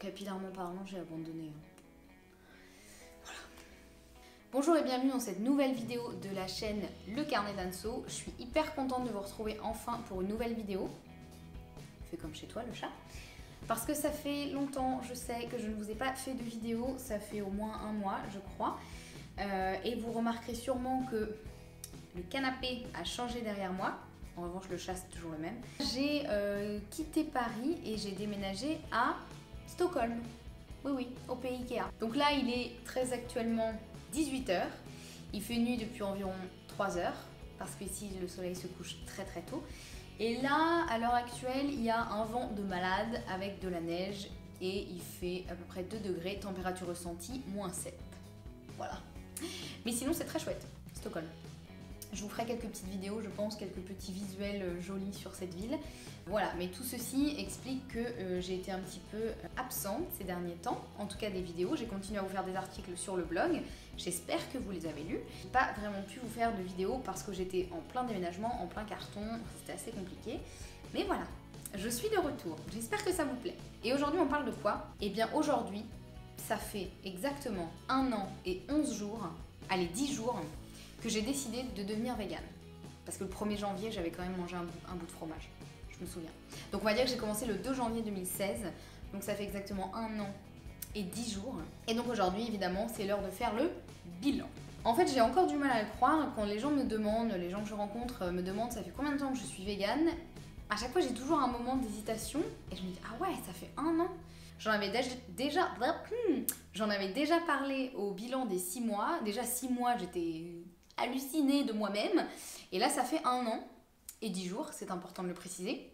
capillairement parlant, j'ai abandonné. Voilà. Bonjour et bienvenue dans cette nouvelle vidéo de la chaîne Le Carnet d'Anso. Je suis hyper contente de vous retrouver enfin pour une nouvelle vidéo. Fais comme chez toi le chat. Parce que ça fait longtemps, je sais, que je ne vous ai pas fait de vidéo. Ça fait au moins un mois, je crois. Et vous remarquerez sûrement que le canapé a changé derrière moi. En revanche, le chat, c'est toujours le même. J'ai quitté Paris et j'ai déménagé à Stockholm. Oui, au pays Ikea. Donc là, il est très actuellement 18 h. Il fait nuit depuis environ 3 heures parce qu'ici, le soleil se couche très très tôt. Et là, à l'heure actuelle, il y a un vent de malade avec de la neige et il fait à peu près 2 degrés, température ressentie, -7. Voilà. Mais sinon, c'est très chouette, Stockholm. Je vous ferai quelques petites vidéos, je pense, quelques petits visuels jolis sur cette ville. Voilà, mais tout ceci explique que j'ai été un petit peu absente ces derniers temps, en tout cas des vidéos. J'ai continué à vous faire des articles sur le blog, j'espère que vous les avez lus. J'ai pas vraiment pu vous faire de vidéos parce que j'étais en plein déménagement, en plein carton, c'était assez compliqué. Mais voilà, je suis de retour, j'espère que ça vous plaît. Et aujourd'hui, on parle de quoi? Eh bien aujourd'hui, ça fait exactement 1 an et 11 jours, allez 10 jours, que j'ai décidé de devenir végane. Parce que le 1er janvier, j'avais quand même mangé un bout de fromage, je me souviens. Donc on va dire que j'ai commencé le 2 janvier 2016, donc ça fait exactement 1 an et 10 jours. Et donc aujourd'hui, évidemment, c'est l'heure de faire le bilan. En fait, j'ai encore du mal à le croire quand les gens me demandent, les gens que je rencontre me demandent ça fait combien de temps que je suis végane. À chaque fois, j'ai toujours un moment d'hésitation et je me dis ah ouais, ça fait 1 an. J'en avais déjà parlé au bilan des 6 mois. Déjà 6 mois, j'étais hallucinée de moi-même. Et là, ça fait 1 an et 10 jours, c'est important de le préciser.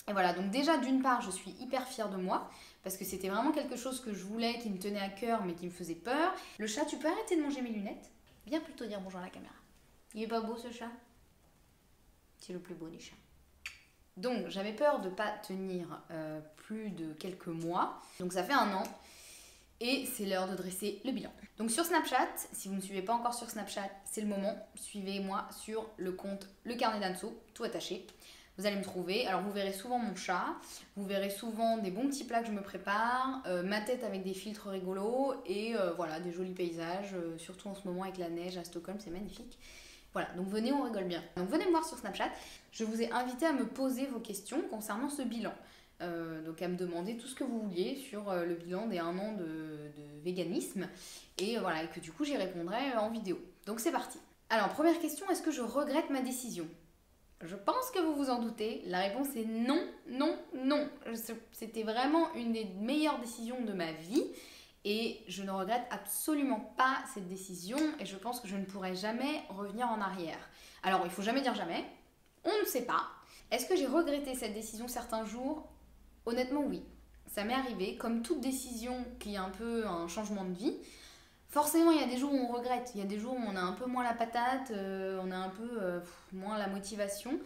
Et voilà, donc déjà, d'une part, je suis hyper fière de moi, parce que c'était vraiment quelque chose que je voulais, qui me tenait à cœur, mais qui me faisait peur. Le chat, tu peux arrêter de manger mes lunettes? Viens plutôt dire bonjour à la caméra. Il est pas beau, ce chat? C'est le plus beau des chats. Donc, j'avais peur de ne pas tenir plus de quelques mois. Donc, ça fait 1 an. Et c'est l'heure de dresser le bilan. Donc sur Snapchat, si vous ne me suivez pas encore sur Snapchat, c'est le moment. Suivez-moi sur le compte Le Carnet d'Anso, tout attaché. Vous allez me trouver. Alors vous verrez souvent mon chat, vous verrez souvent des bons petits plats que je me prépare, ma tête avec des filtres rigolos et voilà, des jolis paysages, surtout en ce moment avec la neige à Stockholm, c'est magnifique. Voilà, donc venez, on rigole bien. Donc venez me voir sur Snapchat. Je vous ai invité à me poser vos questions concernant ce bilan. Donc à me demander tout ce que vous vouliez sur le bilan des 1 an de véganisme et voilà, et que du coup j'y répondrai en vidéo. Donc c'est parti. Alors première question, est-ce que je regrette ma décision? Je pense que vous vous en doutez, la réponse est non, non, non. C'était vraiment une des meilleures décisions de ma vie et je ne regrette absolument pas cette décision et je pense que je ne pourrai jamais revenir en arrière. Alors il faut jamais dire jamais, on ne sait pas. Est-ce que j'ai regretté cette décision certains jours? Honnêtement, oui. Ça m'est arrivé, comme toute décision qui est un peu un changement de vie. Forcément, il y a des jours où on regrette, il y a des jours où on a un peu moins la patate, on a un peu moins la motivation,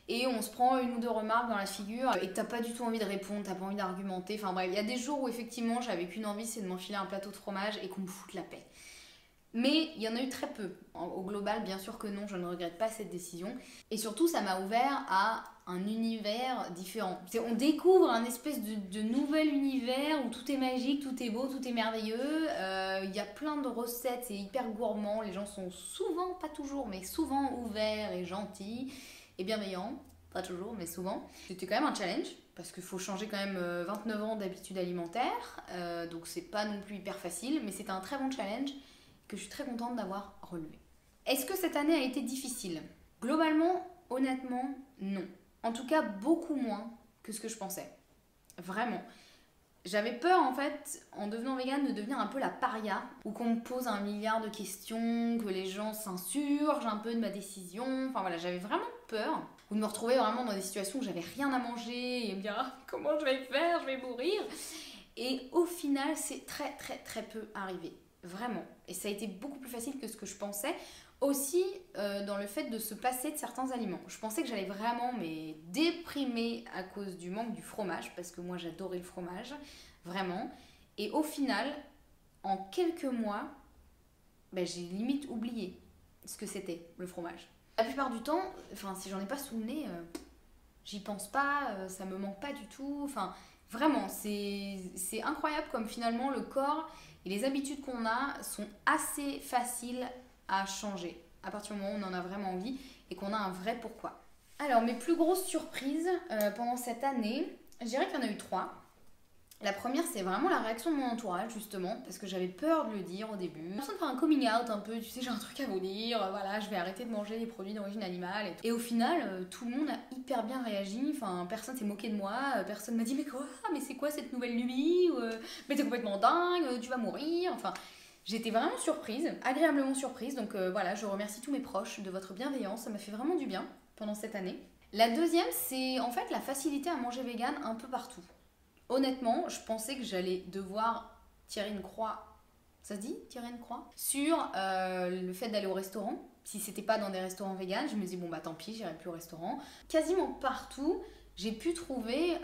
et on se prend 1 ou 2 remarques dans la figure, et que t'as pas du tout envie de répondre, t'as pas envie d'argumenter. Enfin bref, il y a des jours où effectivement j'avais qu'une envie, c'est de m'enfiler un plateau de fromage et qu'on me foute la paix. Mais il y en a eu très peu. Au global, bien sûr que non, je ne regrette pas cette décision. Et surtout, ça m'a ouvert à un univers différent. On découvre un espèce de nouvel univers où tout est magique, tout est beau, tout est merveilleux. Il y a plein de recettes, c'est hyper gourmand. Les gens sont souvent, pas toujours, mais souvent ouverts et gentils et bienveillants. Pas toujours, mais souvent. C'était quand même un challenge, parce qu'il faut changer quand même 29 ans d'habitudes alimentaires. Donc c'est pas non plus hyper facile, mais c'était un très bon challenge que je suis très contente d'avoir relevé. Est-ce que cette année a été difficile? Globalement, honnêtement, non. En tout cas, beaucoup moins que ce que je pensais. Vraiment. J'avais peur, en fait, en devenant végane, de devenir un peu la paria, ou qu'on me pose 1 milliard de questions, que les gens s'insurgent un peu de ma décision. Enfin voilà, j'avais vraiment peur. Ou de me retrouver vraiment dans des situations où j'avais rien à manger et me dire ah, comment je vais faire, je vais mourir. Et au final, c'est très très très peu arrivé. Vraiment. Et ça a été beaucoup plus facile que ce que je pensais. Aussi dans le fait de se passer de certains aliments. Je pensais que j'allais vraiment déprimer à cause du manque du fromage, parce que moi j'adorais le fromage, vraiment. Et au final, en quelques mois, j'ai limite oublié ce que c'était le fromage. La plupart du temps, si j'en ai pas sous le nez, j'y pense pas, ça me manque pas du tout. Vraiment, c'est incroyable comme finalement le corps et les habitudes qu'on a sont assez faciles à changer à partir du moment où on en a vraiment envie et qu'on a un vrai pourquoi. Alors, mes plus grosses surprises pendant cette année, je dirais qu'il y en a eu 3. La première, c'est vraiment la réaction de mon entourage, justement, parce que j'avais peur de le dire au début. J'ai l'impression de faire un coming out un peu, tu sais, j'ai un truc à vous dire, voilà, je vais arrêter de manger des produits d'origine animale. Et au final, tout le monde a hyper bien réagi, enfin, personne s'est moqué de moi, personne m'a dit, mais quoi, mais c'est quoi cette nouvelle lubie, mais t'es complètement dingue, tu vas mourir, enfin... J'étais vraiment surprise, agréablement surprise, donc voilà, je remercie tous mes proches de votre bienveillance, ça m'a fait vraiment du bien pendant cette année. La deuxième, c'est en fait la facilité à manger vegan un peu partout. Honnêtement, je pensais que j'allais devoir tirer une croix, ça se dit, tirer une croix, sur le fait d'aller au restaurant. Si c'était pas dans des restaurants véganes, je me disais bon bah tant pis, j'irai plus au restaurant. Quasiment partout, j'ai pu trouver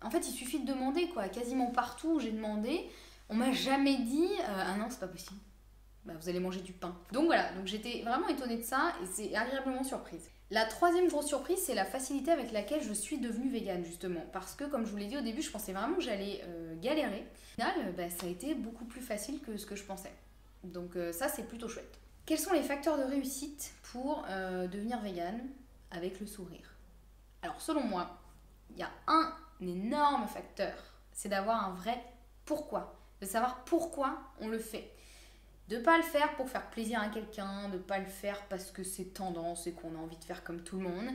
en fait, il suffit de demander quoi. Quasiment partout où j'ai demandé, on m'a jamais dit ah non c'est pas possible. Bah, vous allez manger du pain. Donc voilà, donc j'étais vraiment étonnée de ça et c'est agréablement surprise. La troisième grosse surprise, c'est la facilité avec laquelle je suis devenue végane justement. Parce que comme je vous l'ai dit au début, je pensais vraiment que j'allais galérer. Au final, bah, ça a été beaucoup plus facile que ce que je pensais. Donc ça, c'est plutôt chouette. Quels sont les facteurs de réussite pour devenir végane avec le sourire? Alors selon moi, il y a un énorme facteur, c'est d'avoir un vrai pourquoi. De savoir pourquoi on le fait. De ne pas le faire pour faire plaisir à quelqu'un, de ne pas le faire parce que c'est tendance et qu'on a envie de faire comme tout le monde.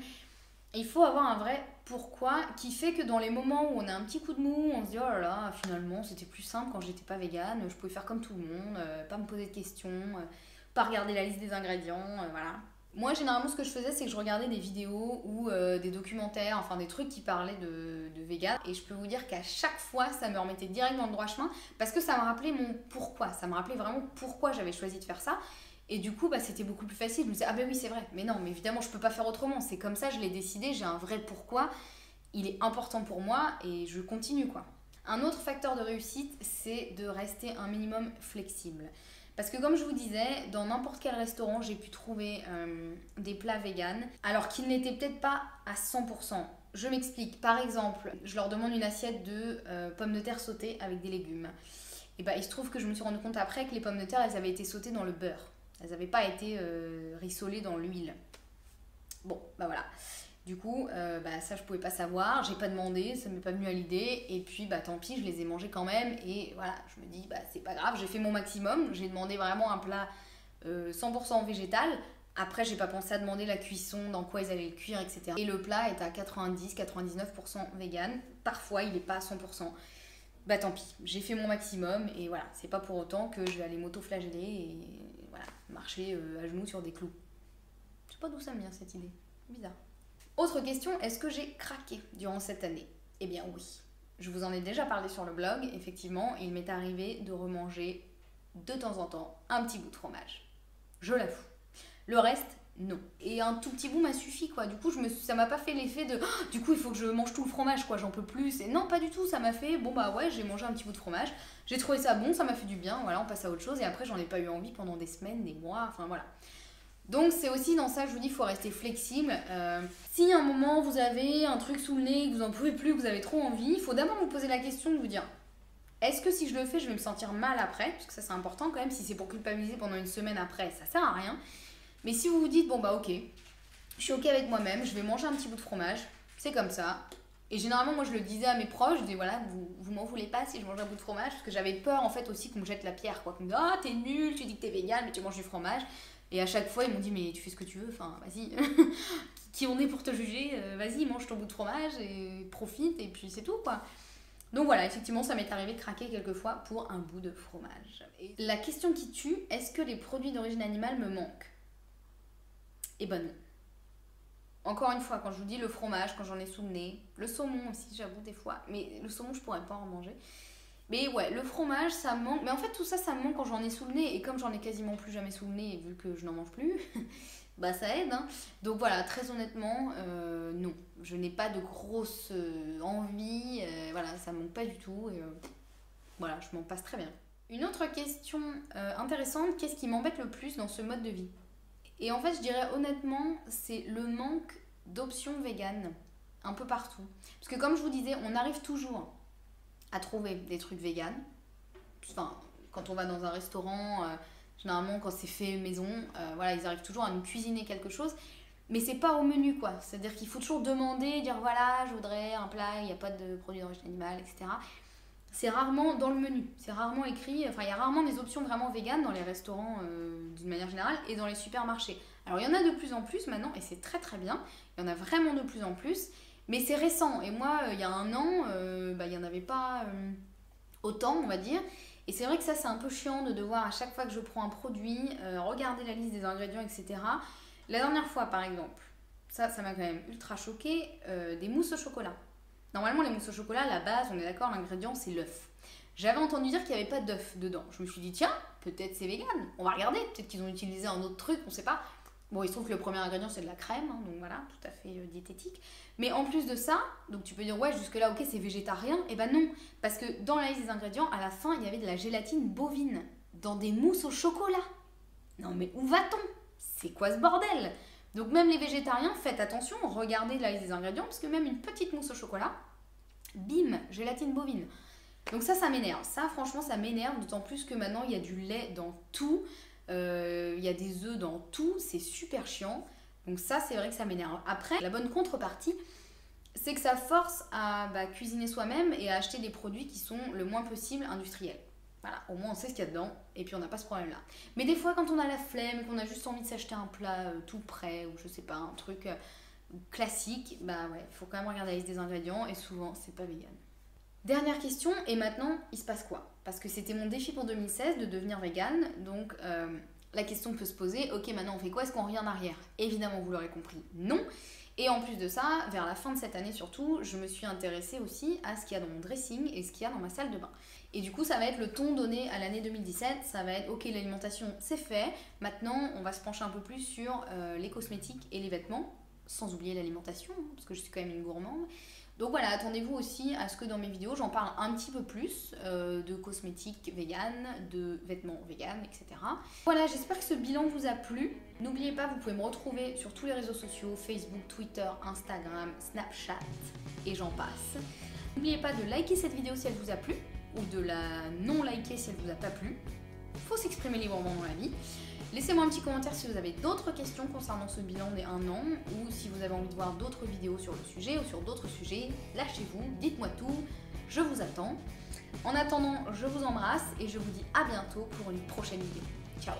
Il faut avoir un vrai pourquoi qui fait que dans les moments où on a un petit coup de mou, on se dit oh là là, finalement c'était plus simple quand j'étais pas végane, je pouvais faire comme tout le monde, pas me poser de questions, pas regarder la liste des ingrédients, voilà. Moi, généralement, ce que je faisais, c'est que je regardais des vidéos ou des documentaires, enfin des trucs qui parlaient de vegan. Et je peux vous dire qu'à chaque fois, ça me remettait direct dans le droit chemin parce que ça me rappelait mon pourquoi. Ça me rappelait vraiment pourquoi j'avais choisi de faire ça. Et du coup, bah, c'était beaucoup plus facile. Je me disais, ah ben oui, c'est vrai. Mais non, mais évidemment, je peux pas faire autrement. C'est comme ça, je l'ai décidé, j'ai un vrai pourquoi. Il est important pour moi et je continue, quoi. Un autre facteur de réussite, c'est de rester un minimum flexible. Parce que comme je vous disais, dans n'importe quel restaurant, j'ai pu trouver des plats véganes, alors qu'ils n'étaient peut-être pas à 100%. Je m'explique. Par exemple, je leur demande une assiette de pommes de terre sautées avec des légumes. Et bah, il se trouve que je me suis rendu compte après que les pommes de terre, elles avaient été sautées dans le beurre. Elles n'avaient pas été rissolées dans l'huile. Bon, bah voilà. Du coup, bah, ça je pouvais pas savoir, j'ai pas demandé, ça m'est pas venu à l'idée, et puis bah tant pis, je les ai mangés quand même, et voilà, je me dis bah c'est pas grave, j'ai fait mon maximum, j'ai demandé vraiment un plat 100% végétal. Après, j'ai pas pensé à demander la cuisson, dans quoi ils allaient le cuire, etc. Et le plat est à 90-99% vegan, parfois il est pas à 100%. Bah tant pis, j'ai fait mon maximum, et voilà, c'est pas pour autant que je vais aller m'auto-flageller et voilà, marcher à genoux sur des clous. Je sais pas d'où ça me vient cette idée, bizarre. Autre question, est-ce que j'ai craqué durant cette année? Eh bien oui, je vous en ai déjà parlé sur le blog, effectivement, il m'est arrivé de remanger de temps en temps un petit bout de fromage. Je l'avoue. Le reste, non. Et un tout petit bout m'a suffi, quoi. Du coup, ça m'a pas fait l'effet de oh, du coup, il faut que je mange tout le fromage, quoi, j'en peux plus. Et non, pas du tout, ça m'a fait bon bah ouais, j'ai mangé un petit bout de fromage, j'ai trouvé ça bon, ça m'a fait du bien, voilà, on passe à autre chose. Et après, j'en ai pas eu envie pendant des semaines, des mois, enfin voilà. Donc c'est aussi dans ça, je vous dis, il faut rester flexible. Si à un moment vous avez un truc sous le nez, que vous n'en pouvez plus, que vous avez trop envie, il faut d'abord vous poser la question de vous dire est-ce que si je le fais, je vais me sentir mal après? Parce que ça c'est important quand même, si c'est pour culpabiliser pendant une semaine après, ça sert à rien. Mais si vous vous dites bon bah ok, je suis ok avec moi-même, je vais manger un petit bout de fromage, c'est comme ça. Et généralement moi je le disais à mes proches, je disais voilà, vous m'en voulez pas si je mange un bout de fromage, parce que j'avais peur en fait aussi qu'on me jette la pierre, quoi. Qu'on me dise ah t'es nul, tu dis que t'es végane mais tu manges du fromage. Et à chaque fois, ils m'ont dit, mais tu fais ce que tu veux, enfin, vas-y, qui on est pour te juger, vas-y, mange ton bout de fromage et profite, et puis c'est tout, quoi. Donc voilà, effectivement, ça m'est arrivé de craquer quelquefois pour un bout de fromage. Et la question qui tue, est-ce que les produits d'origine animale me manquent? Eh ben non. Encore une fois, quand je vous dis le fromage, quand j'en ai sous le nez, le saumon aussi, j'avoue, des fois, mais le saumon, je pourrais pas en manger. Mais ouais, le fromage, ça me manque. Mais en fait, tout ça, ça me manque quand j'en ai sous le nez. Et comme j'en ai quasiment plus jamais sous le nez, vu que je n'en mange plus, bah ça aide. Hein. Donc voilà, très honnêtement, non. Je n'ai pas de grosse envie. Voilà, ça me manque pas du tout. Et voilà, je m'en passe très bien. Une autre question intéressante, qu'est-ce qui m'embête le plus dans ce mode de vie? Et en fait, je dirais honnêtement, c'est le manque d'options véganes. un peu partout. Parce que comme je vous disais, on arrive toujours à trouver des trucs véganes. Enfin, quand on va dans un restaurant, généralement quand c'est fait maison, voilà, ils arrivent toujours à nous cuisiner quelque chose. Mais c'est pas au menu, quoi. C'est-à-dire qu'il faut toujours demander, dire voilà, je voudrais un plat, il n'y a pas de produits d'origine animale, etc. C'est rarement dans le menu, c'est rarement écrit, enfin il y a rarement des options vraiment véganes dans les restaurants d'une manière générale et dans les supermarchés. Alors il y en a de plus en plus maintenant et c'est très très bien, il y en a vraiment de plus en plus, mais c'est récent et moi il y a un an, il n'y en avait pas autant on va dire. Et c'est vrai que ça c'est un peu chiant de devoir à chaque fois que je prends un produit, regarder la liste des ingrédients, etc. La dernière fois par exemple, ça m'a quand même ultra choqué, des mousses au chocolat. Normalement, les mousses au chocolat, à la base, on est d'accord, l'ingrédient c'est l'œuf. J'avais entendu dire qu'il n'y avait pas d'œuf dedans. Je me suis dit, tiens, peut-être c'est vegan. On va regarder. Peut-être qu'ils ont utilisé un autre truc, on ne sait pas. Bon, il se trouve que le premier ingrédient c'est de la crème, hein, donc voilà, tout à fait diététique. Mais en plus de ça, donc tu peux dire, ouais, jusque-là, ok, c'est végétarien. Eh ben non, parce que dans la liste des ingrédients, à la fin, il y avait de la gélatine bovine dans des mousses au chocolat. Non, mais où va-t-on? C'est quoi ce bordel? Donc même les végétariens, faites attention, regardez la liste des ingrédients, parce que même une petite mousse au chocolat, bim, gélatine bovine. Donc ça m'énerve. Ça, franchement, ça m'énerve, d'autant plus que maintenant, il y a du lait dans tout, il y a des œufs dans tout, c'est super chiant. Donc ça, c'est vrai que ça m'énerve. Après, la bonne contrepartie, c'est que ça force à cuisiner soi-même et à acheter des produits qui sont le moins possible industriels. Voilà, au moins on sait ce qu'il y a dedans et puis on n'a pas ce problème-là. Mais des fois, quand on a la flemme et qu'on a juste envie de s'acheter un plat tout prêt ou je sais pas, un truc classique, bah ouais, il faut quand même regarder la liste des ingrédients et souvent c'est pas vegan. Dernière question, et maintenant il se passe quoi? Parce que c'était mon défi pour 2016 de devenir vegan, donc la question peut se poser, ok maintenant on fait quoi? Est-ce qu'on revient en arrière? Évidemment, vous l'aurez compris, non. Et en plus de ça, vers la fin de cette année surtout, je me suis intéressée aussi à ce qu'il y a dans mon dressing et ce qu'il y a dans ma salle de bain. Et du coup, ça va être le ton donné à l'année 2017, ça va être ok, l'alimentation c'est fait, maintenant on va se pencher un peu plus sur les cosmétiques et les vêtements, sans oublier l'alimentation, parce que je suis quand même une gourmande. Donc voilà, attendez-vous aussi à ce que dans mes vidéos, j'en parle un petit peu plus de cosmétiques vegan, de vêtements vegan, etc. Voilà, j'espère que ce bilan vous a plu. N'oubliez pas, vous pouvez me retrouver sur tous les réseaux sociaux, Facebook, Twitter, Instagram, Snapchat et j'en passe. N'oubliez pas de liker cette vidéo si elle vous a plu, ou de la non-liker si elle vous a pas plu. Faut s'exprimer librement dans la vie. Laissez-moi un petit commentaire si vous avez d'autres questions concernant ce bilan des 1 an ou si vous avez envie de voir d'autres vidéos sur le sujet ou sur d'autres sujets. Lâchez-vous, dites-moi tout, je vous attends. En attendant, je vous embrasse et je vous dis à bientôt pour une prochaine vidéo. Ciao!